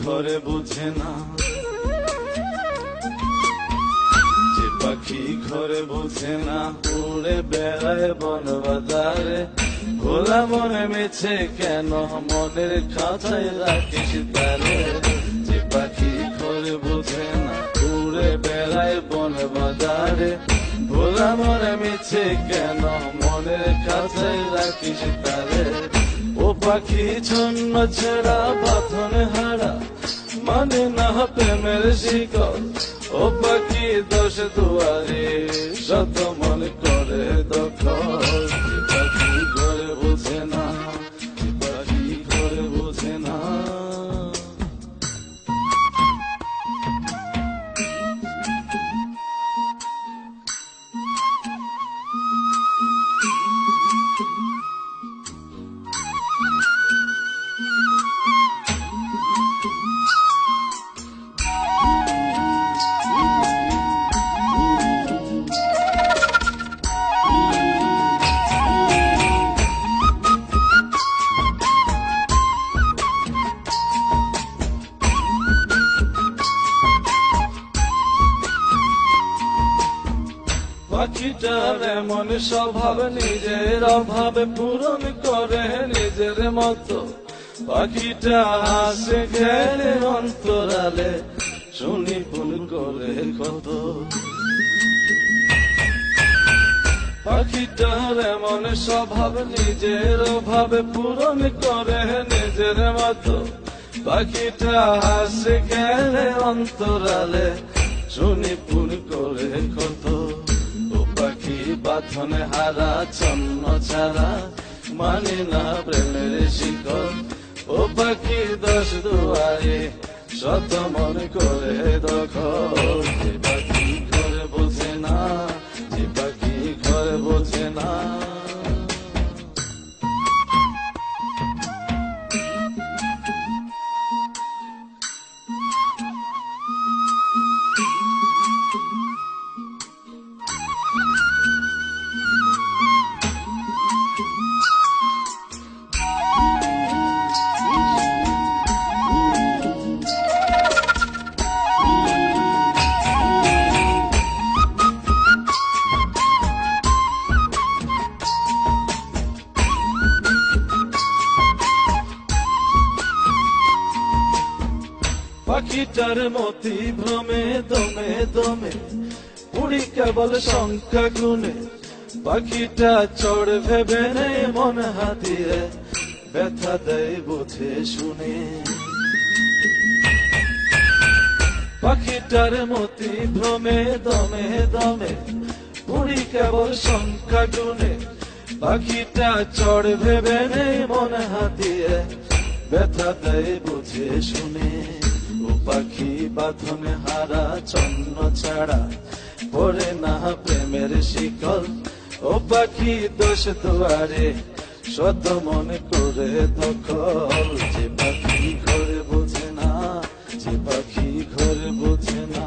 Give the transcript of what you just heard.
ঘরে বুঝে না, যে পাখি ঘরে বুঝে না, উড়ে বেড়ায় বন বাজারে। ভোলা মনে মিছে কেন মনের খাঁচায় রাখিস তারে। যে পাখি ঘরে বুঝে না, উড়ে বেড়ায় বন বাজারে। ভোলা মনে মিছে কেন মনের খাঁচায় রাখিস তারে। ও পাখি ছন্ন ছেড়া বাঁধন হারা, মানে না প্রেমের শিকল। ও পাখি দোষ দুয়ারে, শত মনে করে দখল। পাখি ঘরে বুঝে না, পাখি ঘরে বুঝে না। পাখিটার এমন স্বভাব, নিজের অভাবে পূরণ করে নিজের মতো। পাখিটা হাসে খেলে অন্তরালে, শুনি ফুল করে কত। পাখিটার এমন স্বভাব, নিজের অভাবে পূরণ করে নিজের মতো। পাখিটা হাসে খেলে অন্তরালে, শুনি ফুল করে কত। পাখি বাঁধনে হারা, ছন্ন ছাড়া, মানে না প্রেমের শিকল। ও পাখি দোষ দুয়ারে, শত মনে করে দখল। যে পাখি ঘরে বোঝে না, যে পাখি ঘরে বোঝে না। পাখিটার মতি ভ্রমে দমে দমে, উড়ি কেবল সংখ্যা গুনে। পাখিটা চড় ভেবে নেই মন হাতিয়ে, ব্যথা দেয় বুঝে শুনে। পাখিটার মতি ভ্রমে দমে দমে, উড়ি কেবল সংখ্যা গুনে। পাখিটা চড় ভেবে নেই মন হাতিয়ে, ব্যথা দেয় বুঝে শুনে। ও পাখি বাঁধনে হারা, ছন্ন ছাড়া, পড়ে না প্রেমের শিকল। ও পাখি দোষ দুয়ারে, শত মনে করে দখল। যে পাখি ঘরে বোঝে না, যে পাখি ঘরে বোঝে না।